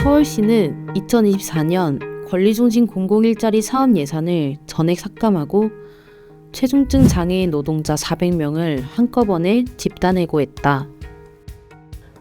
서울시는 2024년 권리중심 공공일자리 사업 예산을 전액 삭감하고 최중증 장애인 노동자 400명을 한꺼번에 집단해고했다.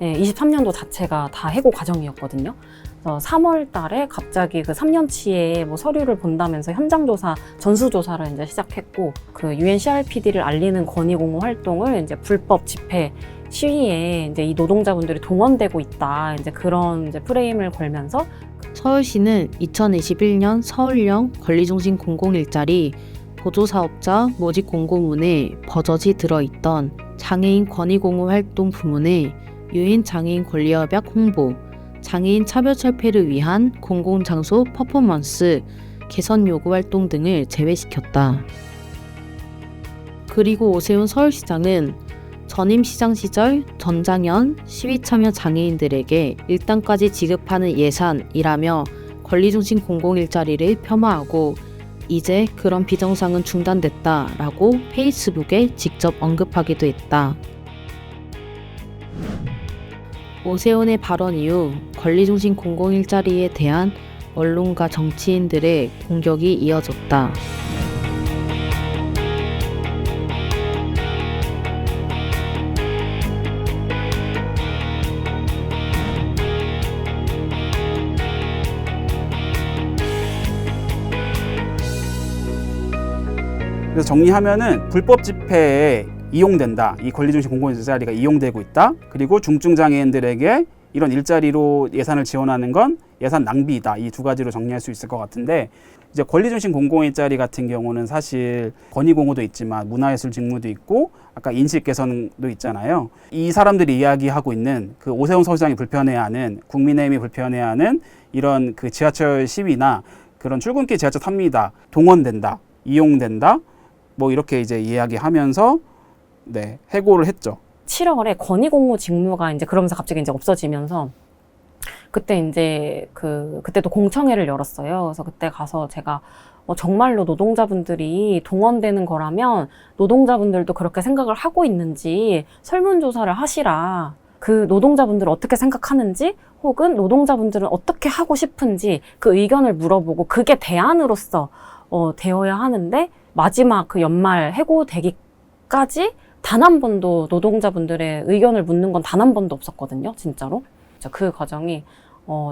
네, 23년도 자체가 다 해고 과정이었거든요. 그래서 3월 달에 갑자기 그 3년치의 뭐 서류를 본다면서 현장조사, 전수조사를 이제 시작했고, 그 UNCRPD를 알리는 권익공모 활동을 이제 불법 집회, 시위에 이제 이 노동자분들이 동원되고 있다. 이제 그런 이제 프레임을 걸면서 서울시는 2021년 서울형 권리중심 공공일자리 보조사업자 모집 공고문에 버젓이 들어있던 장애인 권익공모 활동 부문에 유인장애인 권리협약 홍보, 장애인 차별철폐를 위한 공공장소 퍼포먼스, 개선 요구 활동 등을 제외시켰다. 그리고 오세훈 서울시장은 전임 시장 시절 전장현 시위 참여 장애인들에게 일당까지 지급하는 예산이라며 권리중심 공공일자리를 폄하하고 이제 그런 비정상은 중단됐다라고 페이스북에 직접 언급하기도 했다. 오세훈의 발언 이후 권리중심 공공일자리에 대한 언론과 정치인들의 공격이 이어졌다. 그래서 정리하면은 불법 집회에 이용된다. 이 권리중심 공공일자리가 이용되고 있다. 그리고 중증 장애인들에게 이런 일자리로 예산을 지원하는 건 예산 낭비이다. 이 두 가지로 정리할 수 있을 것 같은데, 이제 권리중심 공공일자리 같은 경우는 사실 권익공호도 있지만 문화예술 직무도 있고 아까 인식 개선도 있잖아요. 이 사람들이 이야기하고 있는 그 오세훈 서울시장이 불편해하는, 국민의힘이 불편해하는 이런 그 지하철 시위나 그런 출근길 지하철 탑니다. 동원된다. 이용된다. 뭐 이렇게 이제 이야기하면서 해고를 했죠. 7월에 권익공모 직무가 이제 그러면서 갑자기 이제 없어지면서 그때 이제 그때도 공청회를 열었어요. 그래서 그때 가서 제가 정말로 노동자분들이 동원되는 거라면 노동자분들도 그렇게 생각을 하고 있는지 설문조사를 하시라. 그 노동자분들은 어떻게 생각하는지 혹은 노동자분들은 어떻게 하고 싶은지 그 의견을 물어보고 그게 대안으로서 되어야 하는데, 마지막 그 연말 해고되기까지 단 한 번도 노동자분들의 의견을 묻는 건 단 한 번도 없었거든요, 진짜로. 그 과정이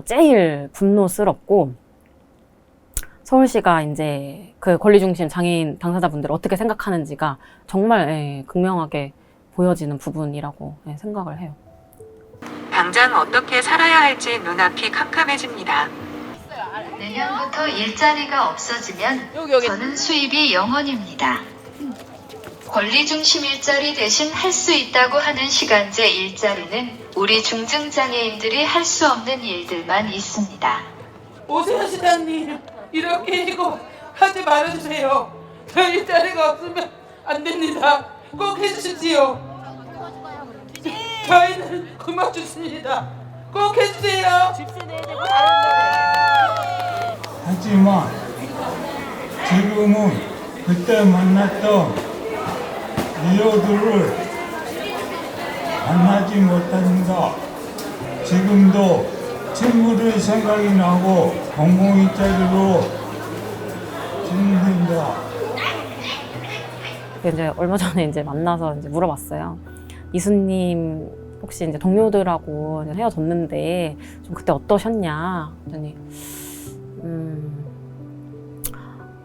제일 분노스럽고, 서울시가 이제 그 권리중심 장애인 당사자분들 어떻게 생각하는지가 정말 극명하게 보여지는 부분이라고 생각을 해요. 당장 어떻게 살아야 할지 눈앞이 캄캄해집니다. 내년부터 일자리가 없어지면 저는 수입이 0원입니다. 권리중심 일자리 대신 할 수 있다고 하는 시간제 일자리는 우리 중증장애인들이 할 수 없는 일들만 있습니다. 오세훈 시장님, 이렇게 이거 하지 말아주세요. 저 일자리가 없으면 안 됩니다. 꼭 해주십시오. 저희는 고맙습니다. 꼭 해주세요. 하지만 지금은 그때 만났던 리오들을 만나지 못합니다. 지금도 친구들 생각이 나고 공공일자리로 지냅니다. 이제 얼마 전에 이제 만나서 이제 물어봤어요. 이수님 혹시 이제 동료들하고 이제 헤어졌는데 좀 그때 어떠셨냐? 그랬더니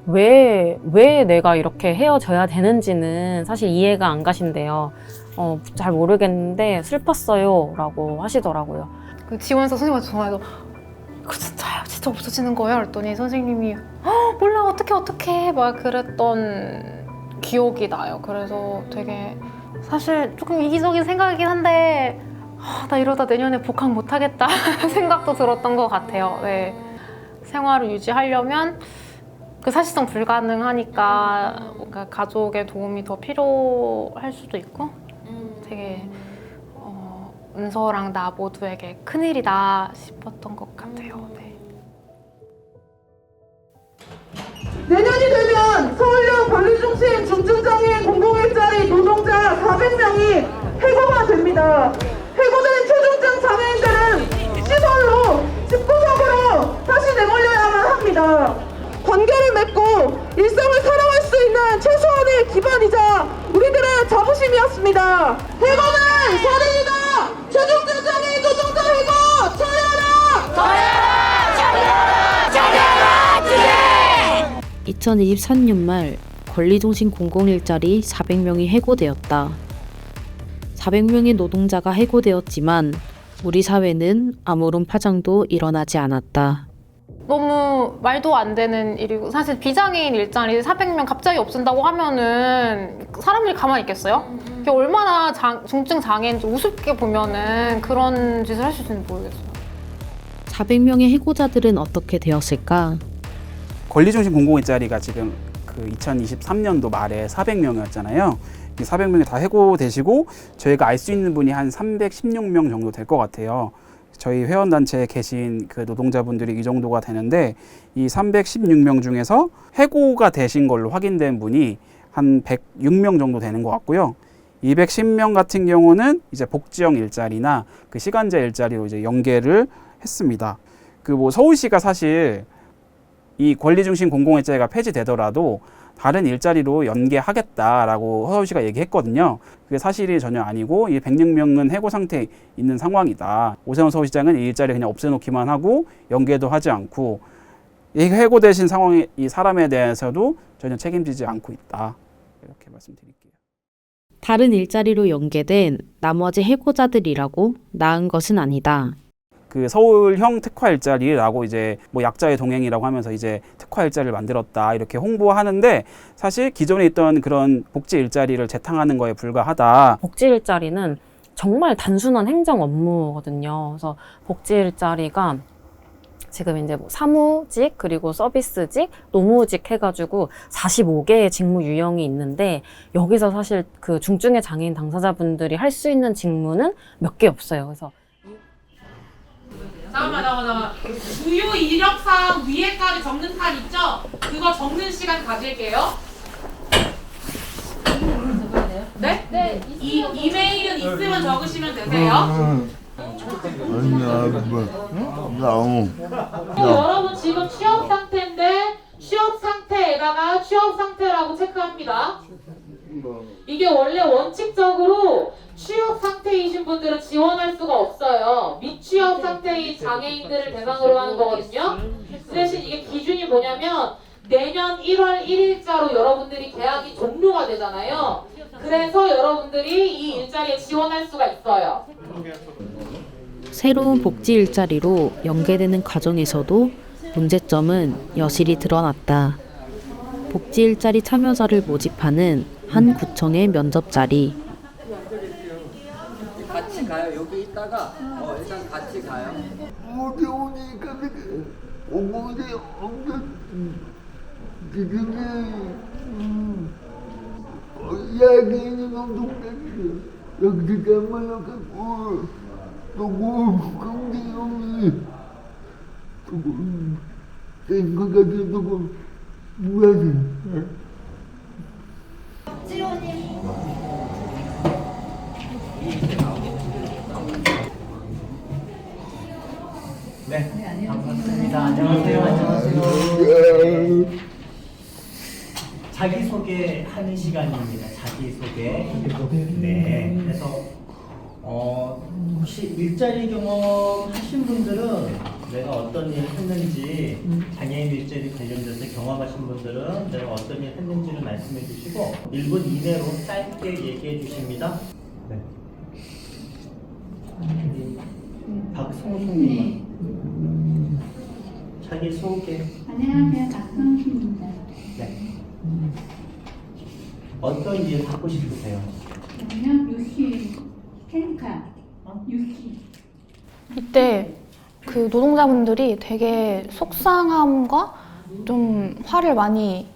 왜 내가 이렇게 헤어져야 되는지는 사실 이해가 안 가신대요. 잘 모르겠는데 슬펐어요 라고 하시더라고요. 그 지원서 선생님한테 전화해서 그 진짜요? 진짜 없어지는 거예요? 그랬더니 선생님이 몰라 어떡해 막 그랬던 기억이 나요. 그래서 되게 사실 조금 이기적인 생각이긴 한데 나 이러다 내년에 복학 못하겠다 생각도 들었던 것 같아요. 네. 생활을 유지하려면 그 사실상 불가능하니까 뭔가 가족의 도움이 더 필요할 수도 있고 되게 은서랑 나 모두에게 큰일이다 싶었던 것 같아요. 네. 내년이 되면 서울형 권리중심 중증장애인 공공일자리 노동자 400명이 해고가 됩니다. 해고된 최중증 장애인들은 시설로 집중 있습니다. 관계를 맺고 일상을 살아갈 수 있는 최소한의 기반이자 우리들의 자부심이었습니다. 해고는 살인이다. 최종적 장애인 노동자 해고 처리하라. 2023년 말 권리중심 공공일자리 400명이 해고되었다. 400명의 노동자가 해고되었지만 우리 사회는 아무런 파장도 일어나지 않았다. 너무 말도 안 되는 일이고 사실 비장애인 일자리 400명 갑자기 없앤다고 하면은 사람들이 가만히 있겠어요? 그게 얼마나 중증 장애인지 우습게 보면은 그런 짓을 할 수 있는지 모르겠어요. 400명의 해고자들은 어떻게 되었을까? 권리중심 공공일자리가 지금 그 2023년도 말에 400명이었잖아요. 이 400명이 다 해고되시고 저희가 알 수 있는 분이 한 316명 정도 될 것 같아요. 저희 회원단체에 계신 그 노동자분들이 이 정도가 되는데 이 316명 중에서 해고가 되신 걸로 확인된 분이 한 106명 정도 되는 것 같고요. 210명 같은 경우는 이제 복지형 일자리나 그 시간제 일자리로 이제 연계를 했습니다. 그 뭐 서울시가 사실 이 권리중심 공공일자리가 폐지되더라도 다른 일자리로 연계하겠다라고 서울시가 얘기했거든요. 그게 사실이 전혀 아니고 이 106명은 해고 상태에 있는 상황이다. 오세훈 서울시장은 이 일자리 그냥 없애놓기만 하고 연계도 하지 않고 이 해고되신 상황의 이 사람에 대해서도 전혀 책임지지 않고 있다. 이렇게 말씀드릴게요. 다른 일자리로 연계된 나머지 해고자들이라고 나은 것은 아니다. 그 서울형 특화 일자리라고 이제 뭐 약자의 동행이라고 하면서 이제 특화 일자리를 만들었다 이렇게 홍보하는데 사실 기존에 있던 그런 복지 일자리를 재탕하는 거에 불과하다. 복지 일자리는 정말 단순한 행정 업무거든요. 그래서 복지 일자리가 지금 이제 뭐 사무직 그리고 서비스직, 노무직 해가지고 45개의 직무 유형이 있는데 여기서 사실 그 중증의 장애인 당사자분들이 할 수 있는 직무는 몇 개 없어요. 그래서 잠깐만. 주요 이력사항 위에까지 적는 칸 있죠? 그거 적는 시간 가질게요. 네? 네. 이메일은 있으면 적으시면 되세요. 여러분 지금 취업 상태인데 취업 상태에다가 취업 상태라고 체크합니다. 이게 원래 원칙적으로 취업 상태이신 분들은 지원할 수가 없어요. 미취업 상태인 장애인들을 대상으로 하는 거거든요. 그 대신 이게 기준이 뭐냐면 내년 1월 1일자로 여러분들이 계약이 종료가 되잖아요. 그래서 여러분들이 이 일자리에 지원할 수가 있어요. 새로운 복지 일자리로 연계되는 과정에서도 문제점은 여실히 드러났다. 복지 일자리 참여자를 모집하는 한 구청의 면접 자리. 같이 가요. 여기 있다가 일단 같이 가요. 어디 오니까 공공이 없는 지금이 야기는 운동들이 여기 가면 갖고 또 공기용이 생각하기 누구 뭐하지? 네, 반갑습니다. 안녕하세요. 자기소개 하는 시간입니다. 자기소개. 네. 그래서 혹시 일자리 경험 하신 분들은 내가 어떤 일 했는지, 장애인 일자리 관련돼서 경험하신 분들은 내가 어떤 일 했는지를 말씀해 주시고 1분 이내로 짧게 얘기해 주십니다. 네. 박성수님 자기 소개. 안녕하세요. 박성수입니다. 네. 어떤 일 하고 싶으세요? 저는요, 유시 캠카 유시. 이때 그 노동자분들이 되게 속상함과 좀 화를 많이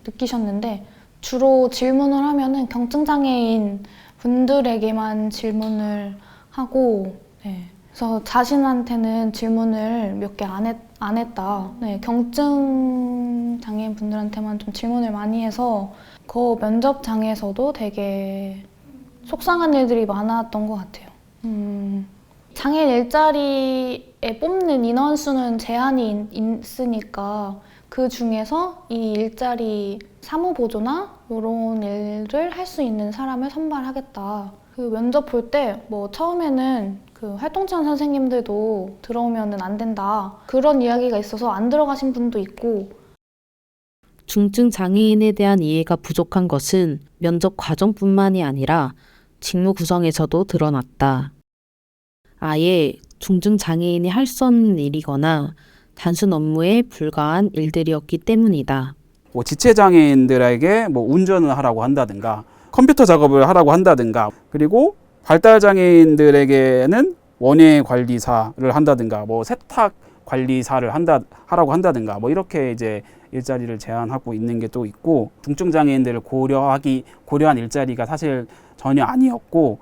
느끼셨는데 주로 질문을 하면은 경증장애인 분들에게만 질문을 하고, 네. 그래서 자신한테는 질문을 몇 개 안 했다. 네. 경증 장애인 분들한테만 좀 질문을 많이 해서 그 면접장에서도 되게 속상한 일들이 많았던 것 같아요. 장애인 일자리에 뽑는 인원수는 제한이 있으니까 그 중에서 이 일자리 사무보조나 이런 일을 할 수 있는 사람을 선발하겠다. 그 면접 볼 때 뭐 처음에는 그 활동지원 선생님들도 들어오면은 안 된다. 그런 이야기가 있어서 안 들어가신 분도 있고. 중증 장애인에 대한 이해가 부족한 것은 면접 과정뿐만이 아니라 직무 구성에서도 드러났다. 아예 중증 장애인이 할 수 없는 일이거나 단순 업무에 불과한 일들이었기 때문이다. 뭐 지체 장애인들에게 뭐 운전을 하라고 한다든가 컴퓨터 작업을 하라고 한다든가 그리고 발달 장애인들에게는 원예 관리사를 한다든가 뭐 세탁 관리사를 하라고 한다든가 뭐 이렇게 이제 일자리를 제한하고 있는 게 또 있고 중증 장애인들을 고려한 일자리가 사실 전혀 아니었고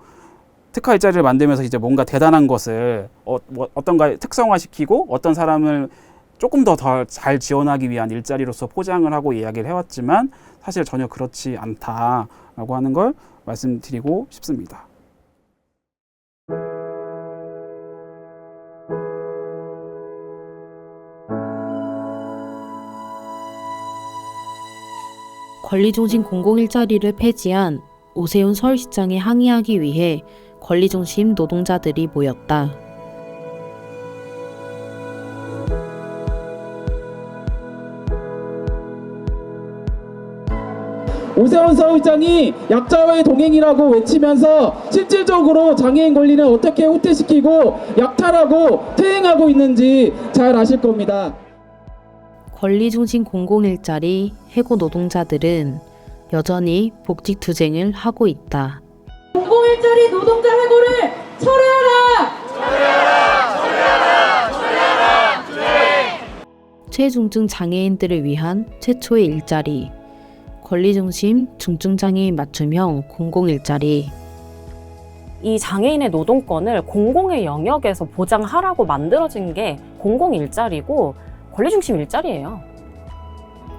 특화 일자리를 만들면서 이제 뭔가 대단한 것을 어떤가 특성화시키고 어떤 사람을 조금 더 잘 지원하기 위한 일자리로서 포장을 하고 이야기를 해왔지만 사실 전혀 그렇지 않다라고 하는 걸 말씀드리고 싶습니다. 권리중심 공공일자리를 폐지한 오세훈 서울시장에 항의하기 위해 권리중심 노동자들이 모였다. 오세훈 서울시장이 약자와의 동행이라고 외치면서 실질적으로 장애인 권리는 어떻게 후퇴시키고 약탈하고 퇴행하고 있는지 잘 아실 겁니다. 권리중심 공공일자리 해고 노동자들은 여전히 복직투쟁을 하고 있다. 공공일자리 노동자 해고를 철회하라! 최중증 장애인들을 위한 최초의 일자리, 권리중심 중증장애인 맞춤형 공공일자리. 이 장애인의 노동권을 공공의 영역에서 보장하라고 만들어진 게 공공일자리고 권리중심 일자리예요.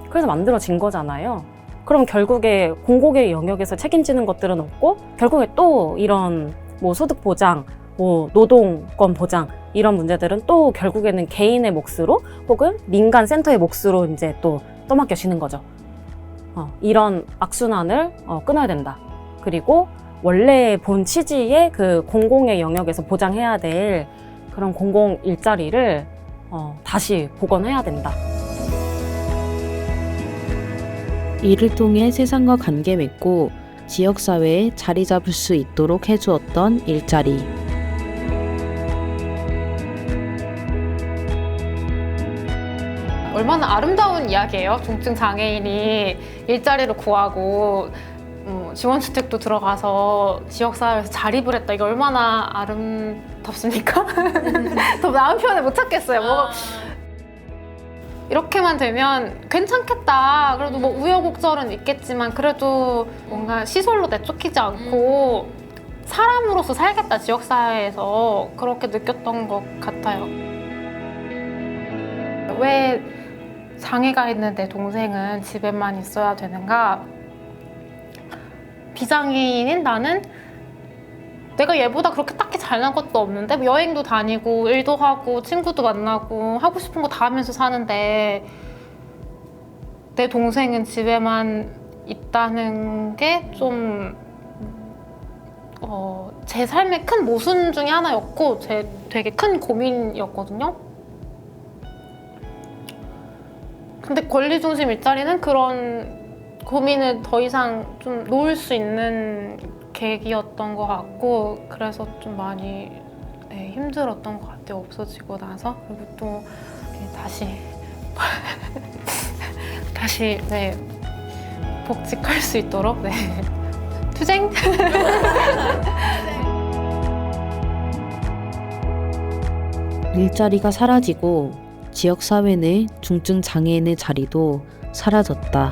그래서 만들어진 거잖아요. 그럼 결국에 공공의 영역에서 책임지는 것들은 없고 결국에 또 이런 뭐 소득 보장, 뭐 노동권 보장 이런 문제들은 또 결국에는 개인의 몫으로 혹은 민간 센터의 몫으로 이제 또 떠맡겨지는 거죠. 이런 악순환을 끊어야 된다. 그리고 원래 본 취지의 그 공공의 영역에서 보장해야 될 그런 공공 일자리를 다시 복원해야 된다. 이를 통해 세상과 관계 맺고 지역사회에 자리 잡을 수 있도록 해주었던 일자리. 얼마나 아름다운 이야기예요. 중증 장애인이 일자리를 구하고 지원주택도 들어가서 지역사회에서 자립을 했다. 이게 얼마나 아름답습니까? 더 나은 표현을 못 찾겠어요. 뭐 이렇게만 되면 괜찮겠다. 그래도 뭐 우여곡절은 있겠지만 그래도 뭔가 시설로 내쫓기지 않고 사람으로서 살겠다. 지역사회에서 그렇게 느꼈던 것 같아요. 왜 장애가 있는 내 동생은 집에만 있어야 되는가? 비장애인인 나는 내가 얘보다 그렇게 딱히 잘난 것도 없는데 뭐 여행도 다니고 일도 하고 친구도 만나고 하고 싶은 거 다 하면서 사는데 내 동생은 집에만 있다는 게 좀 제 삶의 큰 모순 중에 하나였고 제 되게 큰 고민이었거든요. 근데 권리중심 일자리는 그런 고민을 더 이상 좀 놓을 수 있는 계기였던 것 같고 그래서 좀 많이 힘들었던 것 같아요. 없어지고 나서. 그리고 또 다시 복직할 수 있도록 투쟁! 일자리가 사라지고 지역사회 내 중증 장애인의 자리도 사라졌다.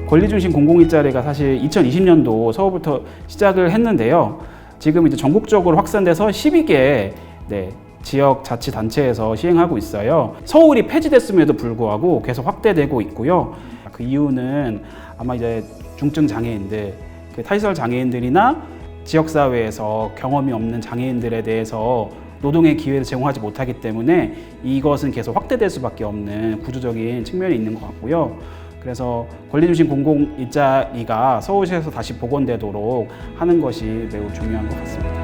권리중심 공공일자리가 사실 2020년도 서울부터 시작을 했는데요. 지금 이제 전국적으로 확산돼서 12개 지역자치단체에서 시행하고 있어요. 서울이 폐지됐음에도 불구하고 계속 확대되고 있고요. 그 이유는 아마 이제 중증 장애인들, 타시설 장애인들이나 지역사회에서 경험이 없는 장애인들에 대해서 노동의 기회를 제공하지 못하기 때문에 이것은 계속 확대될 수밖에 없는 구조적인 측면이 있는 것 같고요. 그래서 권리중심 공공 일자리가 서울시에서 다시 복원되도록 하는 것이 매우 중요한 것 같습니다.